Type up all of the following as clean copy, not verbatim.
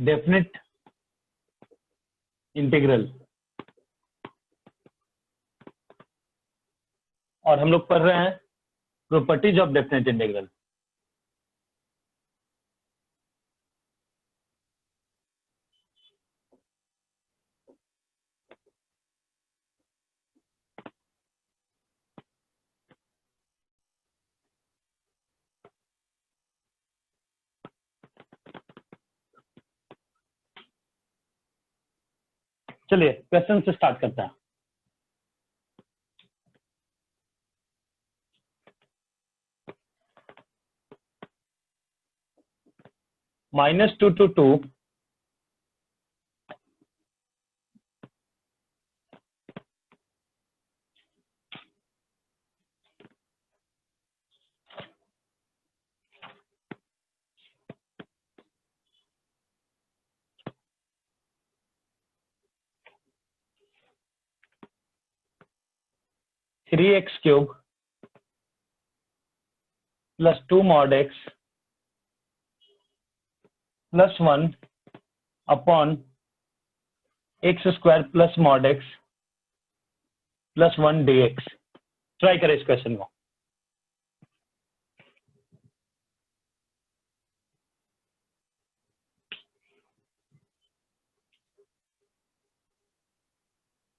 Definite integral, और हम लोग पढ़ रहे हैं प्रॉपर्टीज ऑफ डेफिनेट इंटीग्रल। चलिए क्वेश्चन से स्टार्ट करते हैं। -2 to 2 3x³ plus 2 mod x plus 1 upon x² plus mod x plus 1 dx। Try करें इस क्वेश्चन को।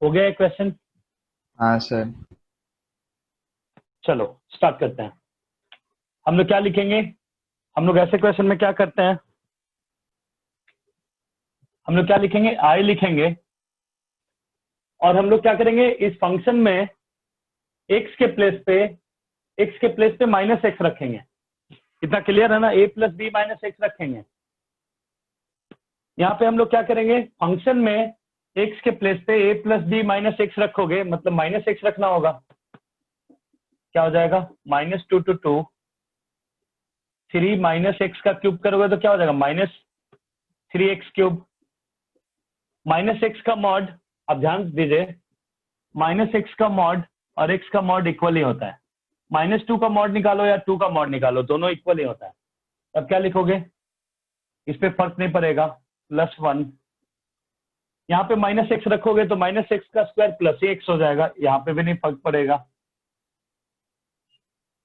हो गया क्वेश्चन? हाँ सर। चलो स्टार्ट करते हैं। हम लोग क्या लिखेंगे? हम लोग ऐसे क्वेश्चन में क्या करते हैं? हम लोग क्या लिखेंगे? आई लिखेंगे, और हम लोग क्या करेंगे, इस फंक्शन में x के प्लेस पे माइनस एक्स रखेंगे। इतना क्लियर है ना? a plus b minus x रखेंगे। यहाँ पे हम लोग क्या करेंगे, फंक्शन में x के प्लेस पे a plus b minus x रखोगे, मतलब माइनस एक्स रखना होगा। क्या हो जाएगा? -2 to 2 3 माइनस एक्स का क्यूब करोगे तो क्या हो जाएगा? -3x³। माइनस एक्स का मॉड, आप ध्यान दीजिए, माइनस एक्स का मॉड और x का मॉड इक्वल ही होता है। -2 का मॉड निकालो या 2 का मॉड निकालो, दोनों इक्वल ही होता है। अब क्या लिखोगे? इस पे फर्क नहीं पड़ेगा, +1। यहाँ पे माइनस एक्स रखोगे तो -x² प्लस x हो जाएगा, यहाँ पे भी नहीं फर्क पड़ेगा।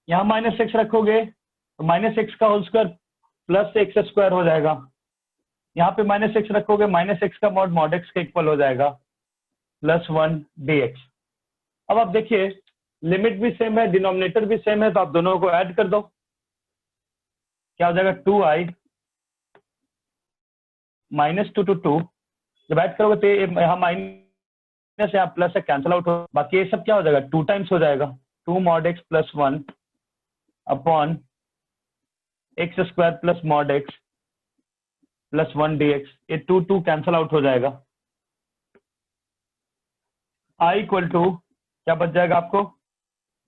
यहाँ माइनस एक्स रखोगे तो -x का होल स्क्वायर प्लस x² हो जाएगा। यहाँ पे -x रखोगे, -x का मॉड x के इक्वल हो जाएगा, +1 dx। अब आप देखिए लिमिट भी सेम है, डिनोमिनेटर भी सेम है, तो आप दोनों को ऐड कर दो। क्या हो जाएगा? 2i -2 to 2। जब ऐड करोगे तो यहाँ माइनस यहाँ प्लस है, कैंसिल आउट हो, बाकी ये सब क्या हो जाएगा? 2 टाइम्स हो जाएगा। 2 mod x plus 1 upon x² plus mod x plus 1 dx। ये 2 कैंसिल आउट हो जाएगा। i इक्वल टू क्या बच जाएगा आपको?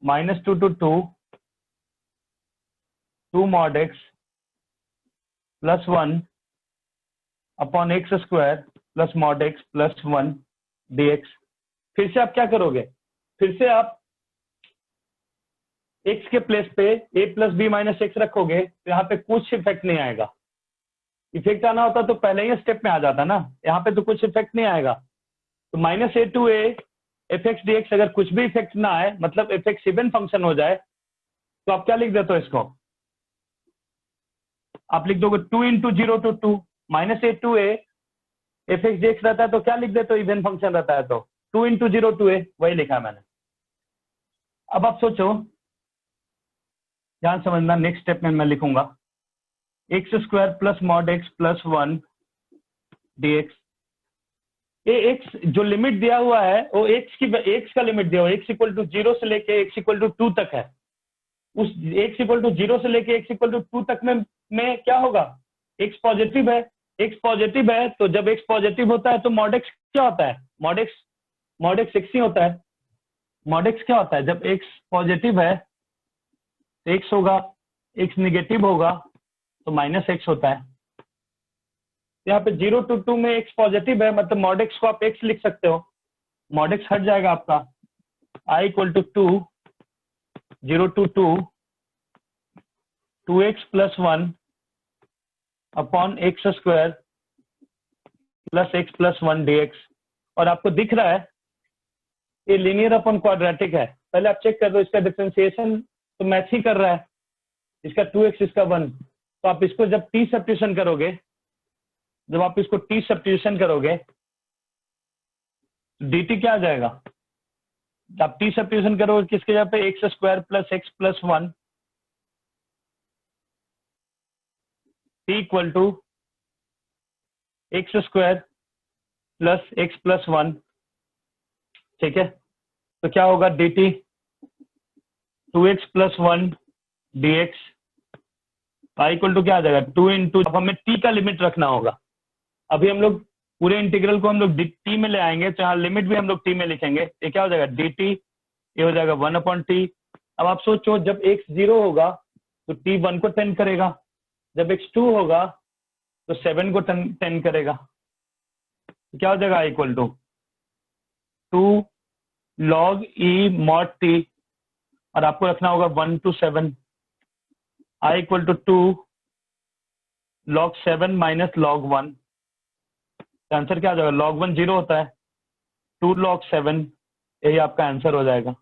-2 to 2 2 mod x plus 1 upon x² plus mod x plus 1 dx। फिर से आप क्या करोगे? फिर से आप x के प्लेस पे a plus b minus x रखोगे, तो यहाँ पे कुछ इफेक्ट नहीं आएगा। इफेक्ट आना होता तो पहले ही स्टेप में आ जाता ना, यहाँ पे तो कुछ इफेक्ट नहीं आएगा। तो -a to a fx dx, अगर कुछ भी इफेक्ट ना आए, मतलब fx इवन फंक्शन हो जाए, तो आप क्या लिख देते हो इसको? आप लिख दोगे 2 × 0 to 2 -a to a fx dx रहता है, तो क्या लिख देते हो? इवन फंक्शन रहता है तो 2 × 0 to a, वही लिखा है मैंने। अब आप सोचो, ध्यान समझना, नेक्स्ट स्टेप में मैं लिखूंगा x² plus mod x plus 1 dx। ये x जो लिमिट दिया हुआ है वो x का लिमिट दिया हुआ है, x इक्वल टू 0 से लेके x इक्वल टू 2 तक है। उस x इक्वल टू 0 से लेके x इक्वल टू 2 तक में क्या होगा? x पॉजिटिव है। x पॉजिटिव है तो जब x पॉजिटिव होता है तो mod x क्या होता है? mod x x ही होता है। mod x क्या होता है? जब x पॉजिटिव है तो x होगा, x निगेटिव होगा तो -x होता है। यहाँ पे 0 to 2 में x पॉजिटिव है, मतलब mod x को आप x लिख सकते हो, mod x हट जाएगा आपका। i equal to 2 0 to 2 2x plus 1 upon x² plus x plus one d x. और आपको दिख रहा है ये लीनियर अपॉन क्वाड्रेटिक है। पहले आप चेक कर दो, इसका डिफरेंशिएशन तो मैच ही कर रहा है, इसका 2x इसका 1। तो आप इसको जब टी सब्स्टिट्यूशन करोगे, जब आप इसको टी सब्स्टिट्यूशन करोगे dt क्या आ जाएगा? आप टी सब्स्टिट्यूशन करोगे किसके जगह पे? X square plus x plus one t equal to x square plus x plus one. ठीक है, तो क्या होगा? dt 2x plus one d x equal to क्या आ जाएगा? 2 इंटू, अब हमें t का लिमिट रखना होगा। अभी हम लोग पूरे इंटीग्रल को हम लोग टी में ले आएंगे, तो यहाँ लिमिट भी हम लोग टी में लिखेंगे। ये क्या हो जाएगा? dt, ये हो जाएगा 1/t। अब आप सोचो, जब x 0 होगा तो t 1 को 10 करेगा, जब x 2 होगा तो 7 को 10 करेगा। तो क्या हो जाएगा? Equal to 2 log e mod t, और आपको रखना होगा 1 to 7, i equal to 2 log 7 minus log 1। Answer क्या आ जाएगा? log 1 0 होता है, 2 log 7, यही आपका आंसर हो जाएगा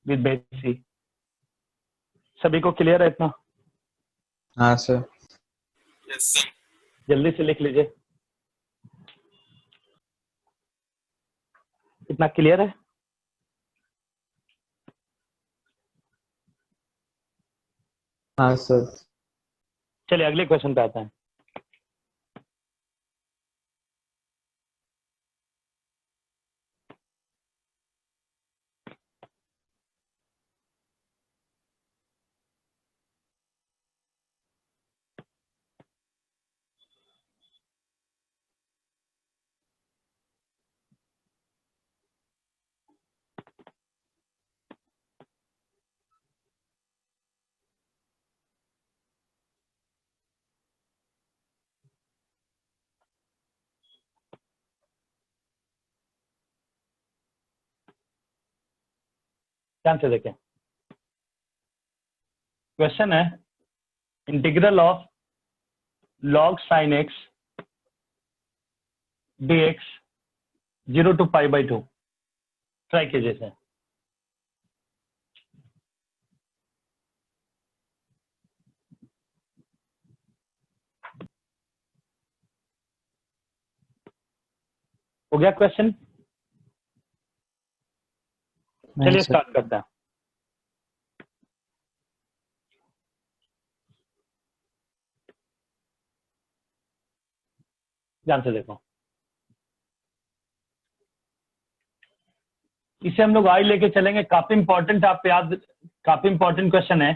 विद बेस सी। सभी को क्लियर है इतना? हाँ सर। Yes sir. जल्दी से लिख लीजिए। इतना क्लियर है? हाँ सर। चलिए अगले क्वेश्चन पे आते हैं। ध्यान से देखें, क्वेश्चन है integral of log sin x dx 0 to π/2। Try कीजिए इसे। हो गया क्वेश्चन? चलिए स्टार्ट करते हैं। ध्यान से देखो, इसे हम लोग आई लेके चलेंगे। काफी इंपॉर्टेंट, आप याद, काफी इंपॉर्टेंट क्वेश्चन है।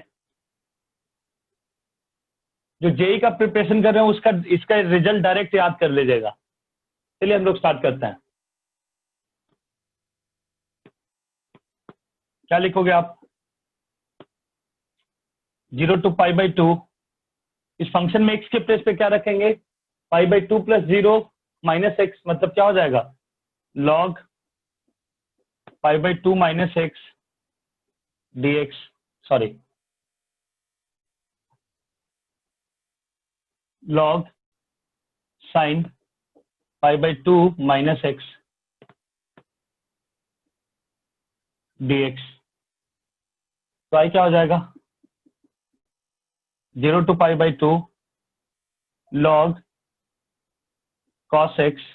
जो जेई का प्रिपरेशन कर रहे हैं उसका इसका रिजल्ट डायरेक्ट याद कर लीजिएगा। चलिए हम लोग स्टार्ट करते हैं। क्या लिखोगे आप? 0 to π/2। इस फंक्शन में x के प्लेस पे क्या रखेंगे? π/2 प्लस 0 माइनस एक्स, मतलब क्या हो जाएगा? log π/2 minus X dx, sorry log sin π/2 minus X dx। तो आई क्या हो जाएगा? 0 to π/2 log cos x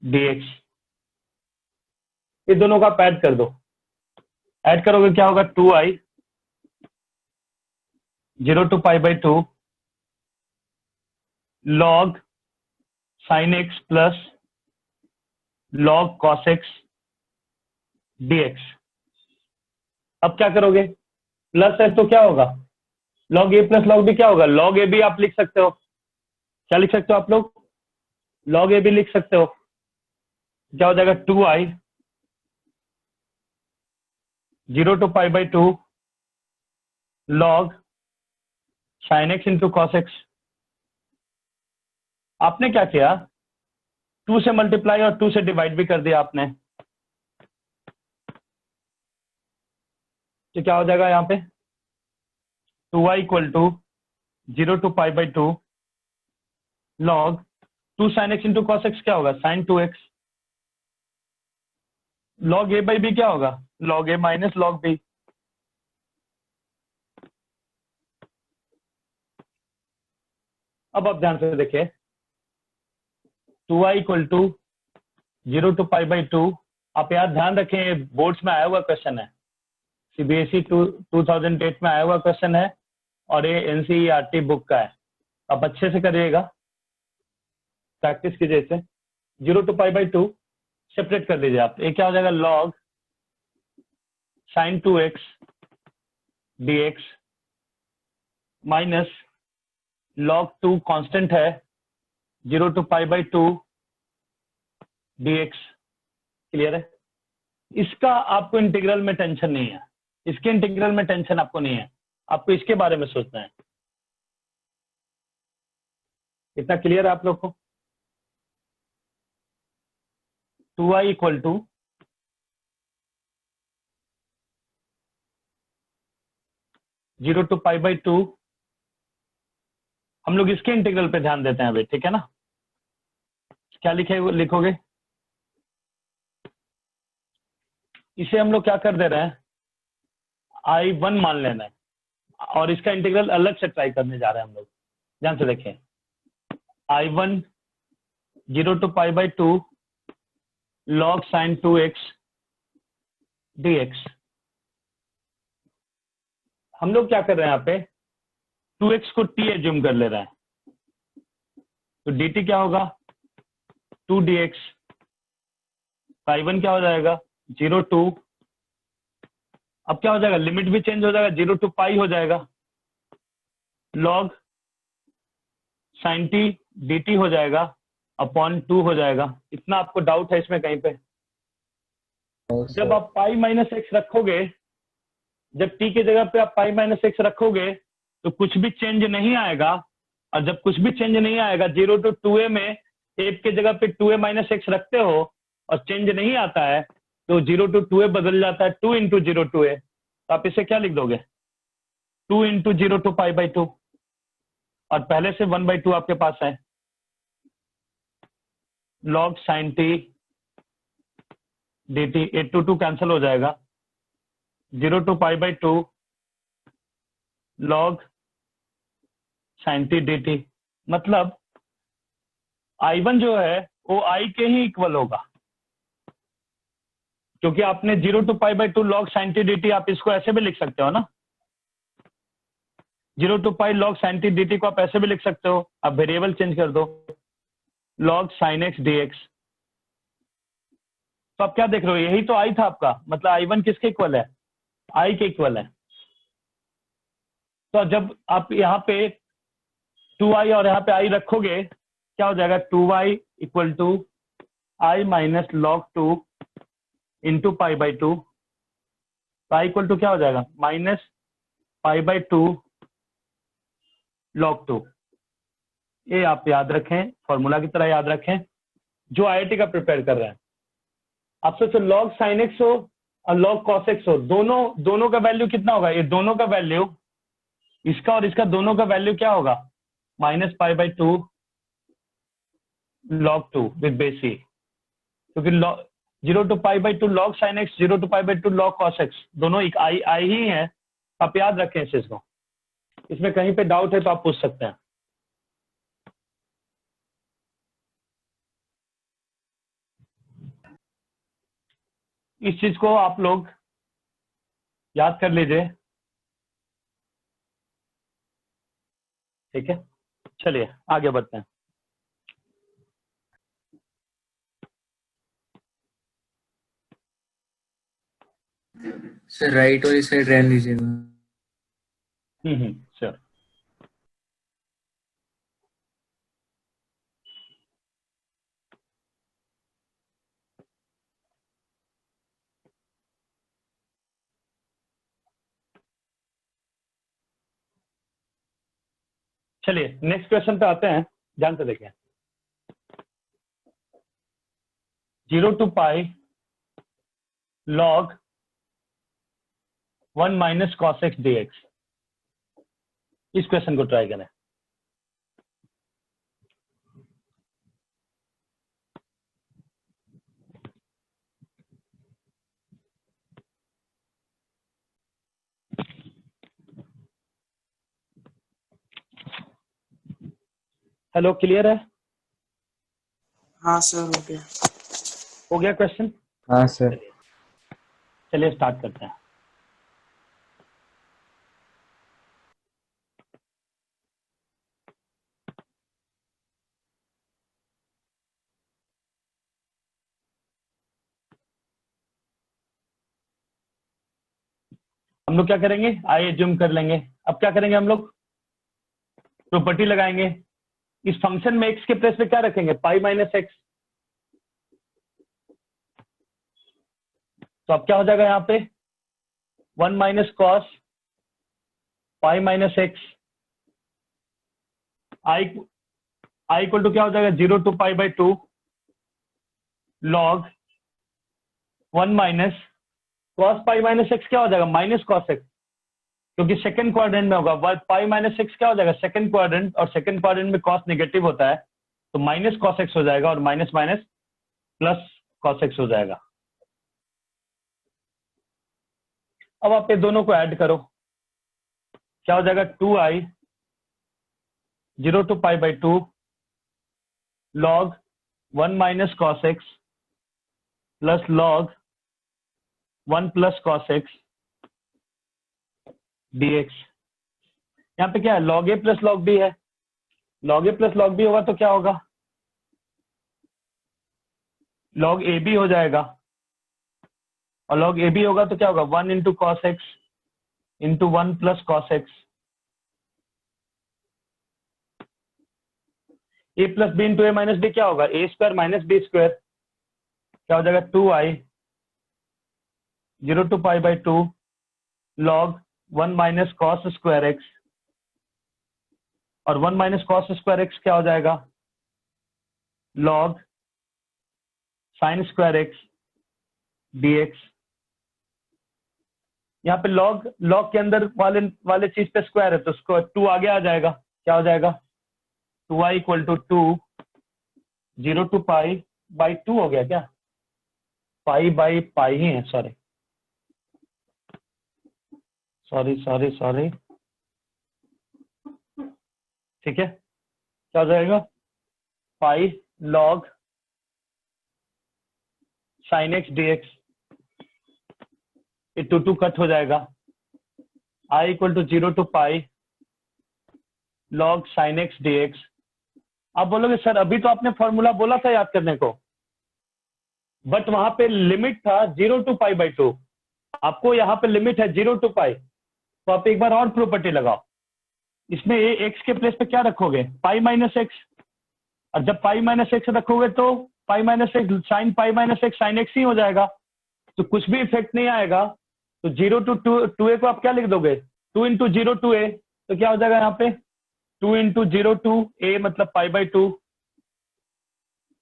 dx। ये दोनों का आप ऐड कर दो। ऐड करोगे क्या होगा? 2i 0 to π/2 log sin x plus log cos x dx। अब क्या करोगे? प्लस है तो क्या होगा? log a plus log b क्या होगा? log a भी आप लिख सकते हो। क्या लिख सकते हो आप लोग? log a भी लिख सकते हो। क्या हो जाएगा? 2i 0 to π/2 log sin x into cos x। आपने क्या किया? 2 से मल्टीप्लाई और 2 से डिवाइड भी कर दिया आपने। तो क्या हो जाएगा यहाँ पे? 2i equal to 0 to π/2 log 2 sin x into cos x क्या होगा, sin 2x। log a by b क्या होगा, log a minus log b। अब आप ध्यान से देखिए, 2i equal to 0 to pi by 2। आप यार ध्यान रखें, बोर्ड्स में आया हुआ क्वेश्चन है, सीबीएसई 2008 में आया हुआ क्वेश्चन है, और ये एनसीईआरटी बुक का है। आप अच्छे से करिएगा, प्रैक्टिस कीजिए इसे। 0 टू पाई बाई 2 सेपरेट कर दीजिए आप। ये क्या हो जाएगा, log sin 2x dx minus log 2 constant है 0 to pi by 2 dx। Clear है? इसका आपको इंटीग्रल में टेंशन नहीं है, इसके इंटीग्रल में टेंशन आपको नहीं है, आपको इसके बारे में सोचना है। इतना क्लियर है आप लोग को? 2i equal to 0 to pi by 2। हम लोग इसके इंटीग्रल पे ध्यान देते हैं अभी, ठीक है ना? क्या लिखोगे? इसे हम लोग क्या कर दे रहे हैं, I1 मान लेना है, और इसका इंटीग्रल अलग से ट्राई करने जा रहे हैं हम लोग। ध्यान से देखें, I1 0 to pi by 2 log sin 2x dx। हम लोग क्या कर रहे हैं यहाँ पे, 2x को t एज्यूम कर ले रहे हैं, तो dt क्या होगा, 2 dx। I1 क्या हो जाएगा, 0 टू, अब क्या हो जाएगा, लिमिट भी चेंज हो जाएगा, 0 टू पाई हो जाएगा, log sin t dt हो जाएगा अपॉन 2 हो जाएगा। इतना आपको डाउट है इसमें कहीं पे? जब आप पाई माइनस एक्स रखोगे, जब t की जगह पे आप पाई माइनस एक्स रखोगे तो कुछ भी चेंज नहीं आएगा, और जब कुछ भी चेंज नहीं आएगा, 0 टू 2a में 1 की जगह पे 2a माइनस एक्स रखते हो और चेंज नहीं आता है, तो 0 टू 2a बदल जाता है 2 इंटू 0 टू a। तो आप इसे क्या लिख दोगे, 2 इंटू 0 टू पाई बाई 2, और पहले से 1 बाई 2 आपके पास है, log sin t dt। 8 to 2 cancel हो जाएगा, 0 to pi by 2 log sin t dt। मतलब I1 जो है वो I के ही इक्वल होगा, क्योंकि आपने 0 to pi by 2 log sin t dt, आप इसको ऐसे भी लिख सकते हो ना, 0 to pi log sin t dt को आप ऐसे भी लिख सकते हो, आप वेरिएबल चेंज कर दो, log sin x dx। तो आप क्या देख रहे हो, यही तो I था आपका, मतलब I1 किसके इक्वल है, I के इक्वल है। तो जब आप यहाँ पे 2i और यहाँ पे I रखोगे, क्या हो जाएगा, 2i equal to I minus log 2 into pi by 2। तो I इक्वल टू क्या हो जाएगा, माइनस पाई बाई 2 log 2। ये आप याद रखें, फॉर्मूला की तरह याद रखें, जो IIT का प्रिपेयर कर रहे हैं। आप सोचो log sin x हो और log cos x हो, दोनों का वैल्यू कितना होगा, ये दोनों का वैल्यू, इसका और इसका दोनों का वैल्यू क्या होगा, minus pi by 2 log 2 with base c। क्योंकि 0 to pi by 2 log sin x, 0 to pi by 2 log cos x, दोनों एक I ही है। आप याद रखें इस चीज को, इसमें कहीं पे डाउट है तो आप पूछ सकते हैं। इस चीज को आप लोग याद कर लीजिए, ठीक है? चलिए आगे बढ़ते हैं। सर राइट वाली साइड रहने दीजिएगा। श्योर। चलिए नेक्स्ट क्वेश्चन पे आते हैं, ध्यान से देखें। 0 to pi log 1 minus cos x dx। इस क्वेश्चन को ट्राई करें। हेलो, क्लियर है? हाँ सर, हो गया। हो गया क्वेश्चन? हाँ सर। चलिए चलिए स्टार्ट करते हैं। हम लोग क्या करेंगे, आइए जूम कर लेंगे। अब क्या करेंगे हम लोग, प्रॉपर्टी लगाएंगे। इस फंक्शन में एक्स के प्लेस पे क्या रखेंगे, पाई माइनस एक्स। तो अब क्या हो जाएगा यहाँ पे, 1 minus cos pi minus x. I equal to क्या हो जाएगा, 0 to pi by 2 log 1 minus cos pi minus x क्या हो जाएगा, माइनस कॉस एक्स, क्योंकि सेकंड क्वाड्रेंट में होगा। पाई माइनस एक्स क्या हो जाएगा, सेकंड क्वाड्रेंट, और सेकंड क्वाड्रेंट में कॉस नेगेटिव होता है, तो माइनस कॉस एक्स हो जाएगा, और minus minus plus cos x हो जाएगा। अब आप ये दोनों को ऐड करो, क्या हो जाएगा, 2i 0 to pi by 2 log 1 minus cos x plus log 1 plus cos x dx। यहाँ पे क्या है, log a plus log b है। log a plus log b होगा तो क्या होगा, log a b हो जाएगा, और log a b होगा तो क्या होगा, 1 into cos X into 1 plus cos X. A plus B into A minus B क्या होगा, A square minus B square. क्या हो जाएगा, 2i 0 to pi by 2 log 1 minus cos square X, और 1 माइनस कॉस स्क्वायर एक्स क्या हो जाएगा, log sine square X dx। यहाँ पे log के अंदर वाले चीज पे स्क्वायर है, तो उसको 2 आगे आ जाएगा। क्या हो जाएगा, 2i equal to 2 0 to pi by 2 हो गया क्या, पाई बाई पाई ही है, सॉरी सॉरी सॉरी सॉरी, ठीक है। क्या हो जाएगा, pi log sine x dx, ये 2 कट हो जाएगा। i equal to 0 to pi log sine x dx। आप बोलोगे सर अभी तो आपने फॉर्मूला बोला था याद करने को, बट वहां पे लिमिट था 0 टू पाई बाई 2, आपको यहाँ पे लिमिट है 0 टू पाई, तो आप एक बार और प्रॉपर्टी लगाओ। इसमें एक्स के प्लेस पे क्या रखोगे, पाई माइनस एक्स, और जब पाई माइनस एक्स रखोगे तो pi minus X sine pi minus X sine X ही हो जाएगा, तो कुछ भी इफेक्ट नहीं आएगा। तो 0 टू टू ए को आप क्या लिख दोगे, 2 इंटू 0 टू ए, तो क्या हो जाएगा यहाँ पे, 2 इंटू 0 टू ए मतलब पाई by 2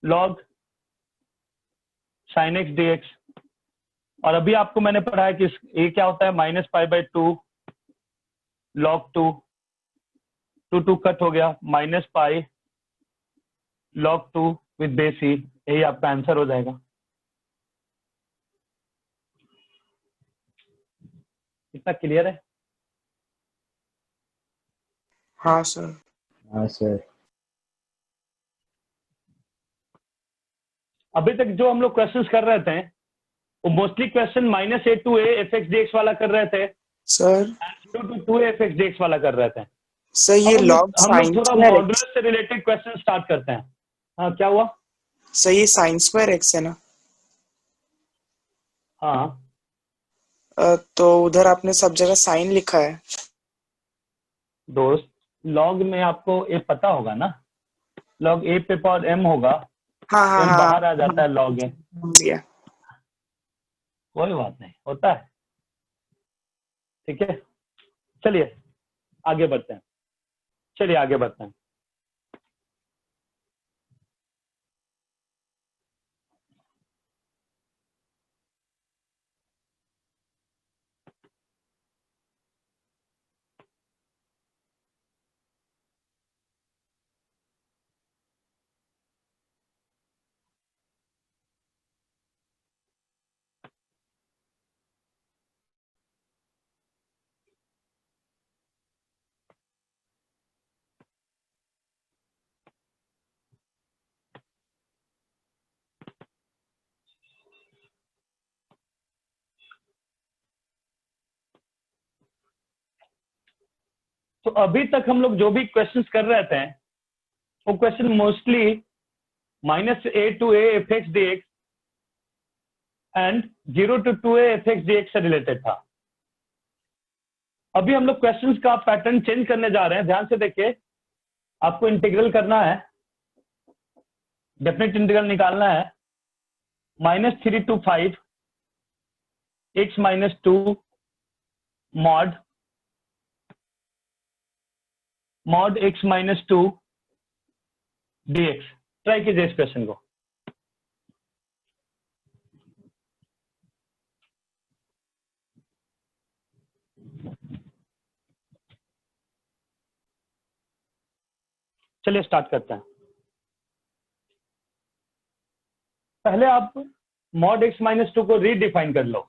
log sine x dx। और अभी आपको मैंने पढ़ा है कि ए क्या होता है, minus pi by 2 log 2 cut हो गया, minus pi log 2 with base E, यही आपका आंसर हो जाएगा। इतना क्लियर है? हाँ सर। हाँ सर। अभी तक जो हम लोग क्वेश्चंस कर रहे थे वो mostly question minus a to a f x d x वाला कर रहे थे, sir to a f x d x वाला कर रहे थे। सर ये अब लॉग हम लोग साइन थोड़ा स्क्वायर एक्स, मॉडुलस से रिलेटेड क्वेश्चन स्टार्ट करते हैं। हाँ क्या हुआ? सर ये साइन स्क्वायर एक्स है ना? हाँ तो उधर आपने सब जगह साइन लिखा है। दोस्त, लॉग में आपको ए पता होगा ना, लॉग ए पे पावर एम होगा, हाँ हाँ एम हाँ, बाहर आ जाता है लॉग ए, समझ गया। कोई बात नहीं, होता है, ठीक है। चलिए आगे बढ़ते हैं, चलिए आगे बढ़ते हैं। अभी तक हम लोग जो भी क्वेश्चंस कर रहे थे वो question mostly -a to a fx dx and 0 to 2a fx dx से रिलेटेड था। अभी हम लोग क्वेश्चंस का पैटर्न चेंज करने जा रहे हैं, ध्यान से देखिए। आपको इंटीग्रल करना है, डेफिनेट इंटीग्रल निकालना है, -3 to 5 x -2 mod x -2 dx। Try कीजिए इस क्वेश्चन को। चलिए स्टार्ट करते हैं। पहले आप mod x -2 को रीडिफाइन कर लो।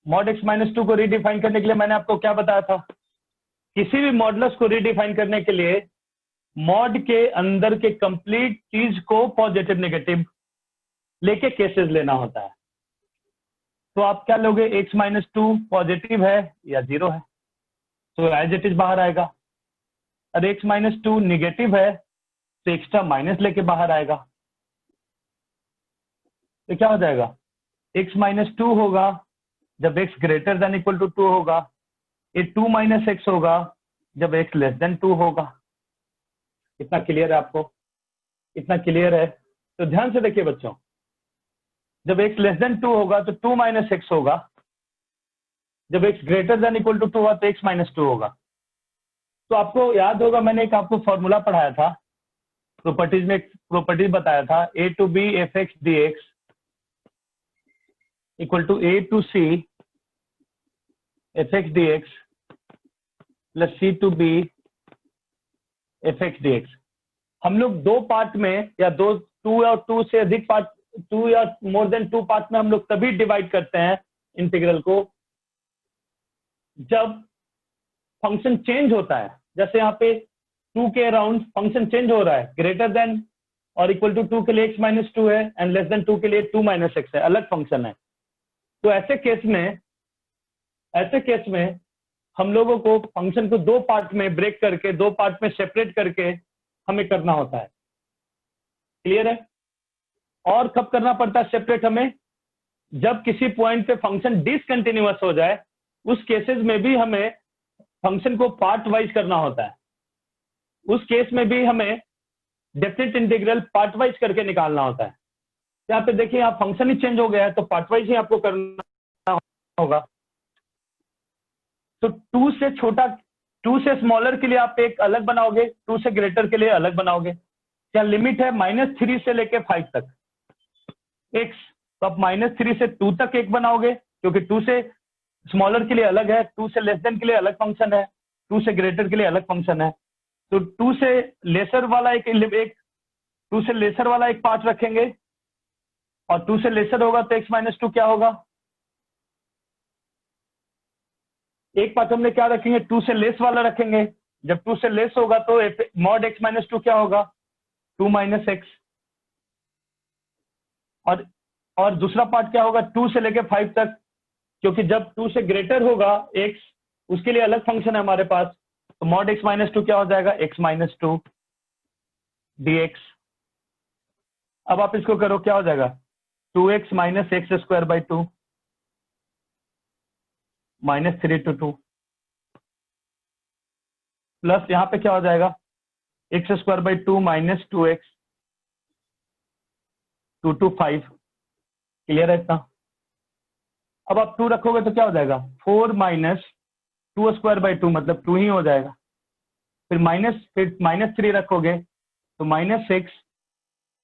mod x -2 को रीडिफाइन करने के लिए मैंने आपको क्या बताया था? किसी भी मॉडुलस को रीडिफाइन करने के लिए मॉड के अंदर के कंप्लीट चीज को पॉजिटिव नेगेटिव लेके केसेस लेना होता है। तो आप क्या लोगे? x -2 पॉजिटिव है या 0 है तो एज इट इज बाहर आएगा, और x -2 निगेटिव है तो एक्स्ट्रा माइनस लेके बाहर आएगा। तो क्या हो जाएगा? x -2 होगा जब x greater than equal to 2 होगा, ये 2 - x होगा जब x लेस देन 2 होगा। इतना क्लियर है आपको? इतना क्लियर है तो ध्यान से देखिए बच्चों, जब x लेस देन 2 होगा तो 2 - x होगा, जब x greater than equal to 2 होगा तो x -2 होगा। तो आपको याद होगा मैंने एक आपको फॉर्मूला पढ़ाया था, प्रॉपर्टीज में एक प्रॉपर्टीज बताया था, a to b fx dx equal to a to c fx dx plus c to b fx dx। हम लोग दो पार्ट में या टू या टू से अधिक पार्ट, 2 या मोर देन 2 पार्ट में हम लोग तभी डिवाइड करते हैं इंटीग्रल को जब फंक्शन चेंज होता है। जैसे यहाँ पे 2 के अराउंड फंक्शन चेंज हो रहा है, ग्रेटर देन और इक्वल टू 2 के लिए x -2 है एंड लेस देन 2 के लिए 2 - x है, अलग फंक्शन है। तो ऐसे केस में हम लोगों को फंक्शन को दो पार्ट में ब्रेक करके, दो पार्ट में सेपरेट करके हमें करना होता है। क्लियर है? और कब करना पड़ता है सेपरेट हमें? जब किसी पॉइंट पे फंक्शन डिसकंटिन्यूअस हो जाए, उस केसेस में भी हमें फंक्शन को पार्ट वाइज करना होता है। उस केस में भी हमें डेफिनेट इंटीग्रल पार्ट वाइज करके निकालना होता है। यहाँ पे देखिए, यहाँ फंक्शन ही चेंज हो गया है तो पार्ट वाइज ही आपको करना होगा। तो 2 से छोटा, 2 से स्मॉलर के लिए आप एक अलग बनाओगे, 2 से ग्रेटर के लिए अलग बनाओगे। क्या लिमिट है? -3 से लेके 5 तक x, तो आप -3 से 2 तक एक बनाओगे क्योंकि 2 से स्मॉलर के लिए अलग है, 2 से लेस देन के लिए अलग फंक्शन है, 2 से ग्रेटर के लिए अलग फंक्शन है। तो 2 से लेसर वाला एक 2 से लेसर वाला एक पार्ट रखेंगे और 2 से लेसर होगा तो x -2 क्या होगा? एक पार्ट हमने क्या रखेंगे? 2 से लेस वाला रखेंगे। जब 2 से लेस होगा तो mod x -2 क्या होगा? 2 - x। और दूसरा पार्ट क्या होगा? 2 से लेके 5 तक, क्योंकि जब 2 से ग्रेटर होगा x, उसके लिए अलग फंक्शन है हमारे पास। तो mod x -2 क्या हो जाएगा? x -2 dx। अब आप इसको करो, क्या हो जाएगा? 2x - x² 2 -3 to 2 प्लस यहाँ पे क्या हो जाएगा? x² 2 - 2x 2 to 5। क्लियर है इतना? अब आप 2 रखोगे तो क्या हो जाएगा? 4 - 2² 2 मतलब 2 ही हो जाएगा। फिर -3 रखोगे तो -6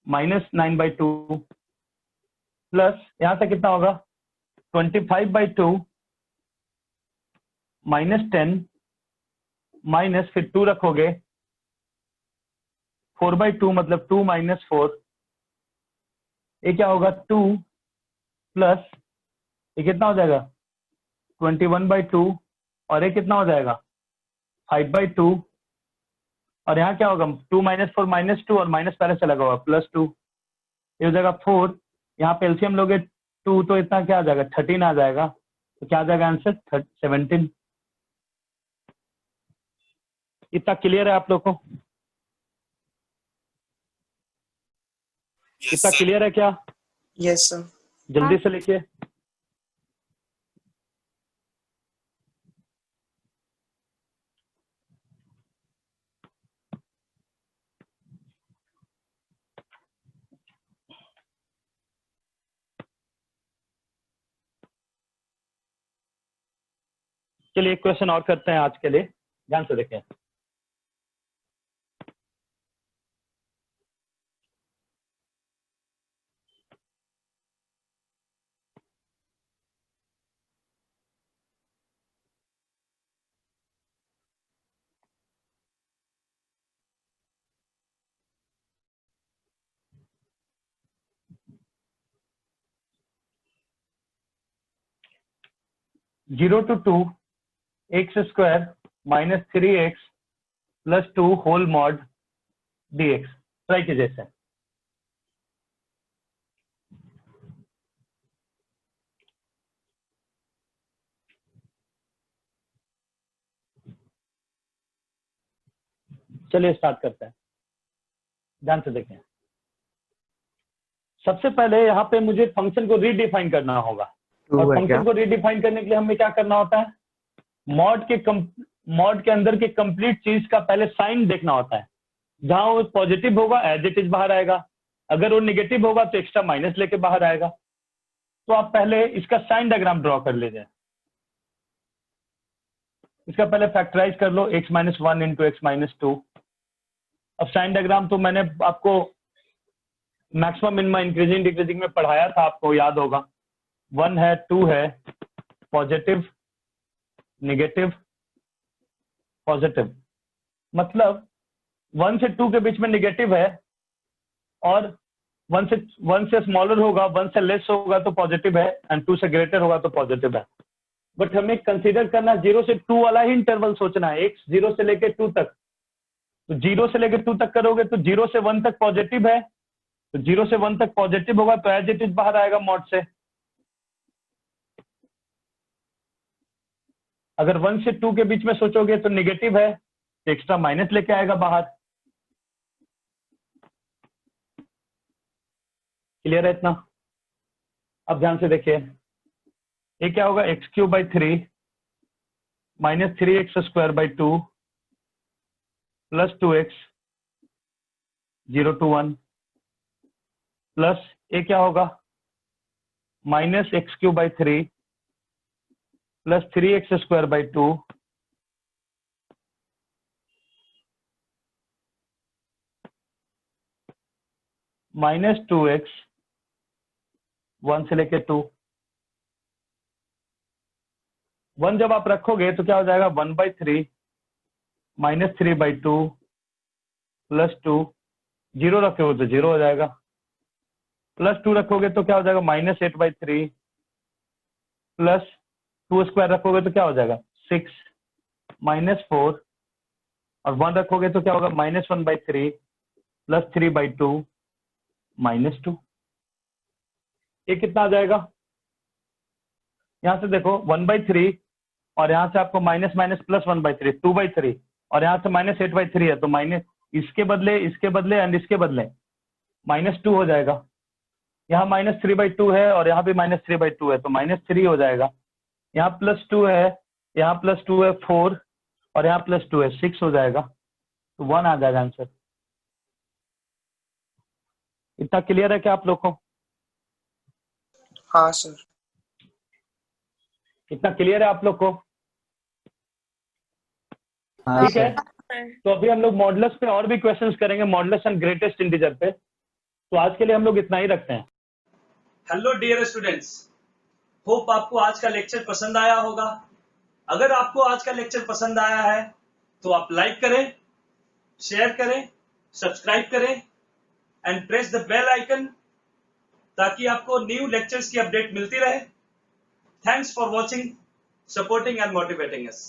-9/2 प्लस यहाँ से कितना होगा? 25/2 -10 माइनस, फिर 2 रखोगे, 4/2 मतलब 2 - 4। ये क्या होगा? 2 प्लस ये कितना हो जाएगा? 21/2 और ये कितना हो जाएगा? 5/2। और यहाँ क्या होगा? 2 - 4 -2 और माइनस पहले से लगा हुआ +2, ये हो जाएगा 4। यहाँ पे एलसीएम लोगे 2 तो इतना क्या आ जाएगा? 13 आ जाएगा। तो क्या आ जाएगा आंसर? 17। इतना क्लियर है आप लोग को? Yes, इतना sir. क्लियर है क्या? Yes, sir. जल्दी से लिखिए। चलिए एक क्वेश्चन और करते हैं आज के लिए, ध्यान से देखें। Zero to two x square minus 3x plus 2 whole mod dx। Try कीजिए इसे। चलिए स्टार्ट करते हैं, ध्यान से देखें। सबसे पहले यहाँ पे मुझे फंक्शन को रीडिफाइन करना होगा, और फंक्शन को रीडिफाइन करने के लिए हमें क्या करना होता है? मॉड के अंदर के कंप्लीट चीज का पहले साइन देखना होता है। जहां वो पॉजिटिव होगा एज इट इज बाहर आएगा, अगर वो नेगेटिव होगा तो एक्स्ट्रा माइनस लेके बाहर आएगा। तो आप पहले इसका साइन डायग्राम ड्रॉ कर लीजिए। इसका पहले फैक्टराइज कर लो, x minus 1 into x minus 2। अब साइन डायग्राम तो मैंने आपको मैक्सिमम मिनिमम इंक्रीजिंग डिक्रीजिंग में पढ़ाया था, आपको याद होगा। 1 है, 2 है, पॉजिटिव नेगेटिव पॉजिटिव, मतलब 1 से 2 के बीच में नेगेटिव है, और 1 से स्मॉलर होगा, 1 से लेस होगा तो पॉजिटिव है, एंड 2 से ग्रेटर होगा तो पॉजिटिव है। बट हमें कंसीडर करना 0 से 2 वाला ही इंटरवल सोचना है, x 0 से लेकर 2 तक। तो 0 से लेकर 2 तक करोगे तो 0 से 1 तक पॉजिटिव है, तो 0 से 1 तक पॉजिटिव होगा तो एज इट इज बाहर आएगा मॉड से। अगर 1 से 2 के बीच में सोचोगे तो नेगेटिव है, तो एक्स्ट्रा माइनस लेके आएगा बाहर। क्लियर है इतना? अब ध्यान से देखिए, ये क्या होगा? X cube by 3 minus 3x square by 2 plus 2x 0 to 1 plus ये क्या होगा? Minus x cube by 3 plus 3x square by 2 minus 2x 1 से लेके 2। 1 जब आप रखोगे तो क्या हो जाएगा? 1/3 माइनस 3/2 प्लस 2। 0 रखोगे तो 0 हो जाएगा, प्लस 2 रखोगे तो क्या हो जाएगा? माइनस 8/3 प्लस 2 स्क्वायर रखोगे तो क्या हो जाएगा? 6 माइनस 4, और 1 रखोगे तो क्या होगा? Minus 1/3 plus 3/2 minus 2। ये कितना आ जाएगा? यहां से देखो 1/3, और यहां से आपको माइनस माइनस प्लस 1/3 2/3, और यहां से माइनस 8/3 है, तो माइनस इसके बदले एंड इसके बदले माइनस 2 हो जाएगा। यहाँ माइनस 3/2 है और यहाँ भी माइनस 3/2 है, तो माइनस 3 हो जाएगा। यहाँ प्लस 2 है, यहाँ प्लस 2 है 4, और यहाँ प्लस 2 है 6 हो जाएगा, तो 1 आ जाएगा आंसर। इतना क्लियर है क्या आप लोग को? हाँ सर। इतना क्लियर है आप लोग को? हाँ ठीक है, सर। तो अभी हम लोग मॉडुलस पे और भी क्वेश्चंस करेंगे, मॉडुलस एंड ग्रेटेस्ट इंटीजर पे। तो आज के लिए हम लोग इतना ही रखते हैं। हेलो डियर स्टूडेंट्स, होप आपको आज का लेक्चर पसंद आया होगा। अगर आपको आज का लेक्चर पसंद आया है तो आप लाइक करें, शेयर करें, सब्सक्राइब करें and press the bell icon, ताकि आपको न्यू लेक्चर्स की अपडेट मिलती रहे। Thanks for watching, supporting and motivating us.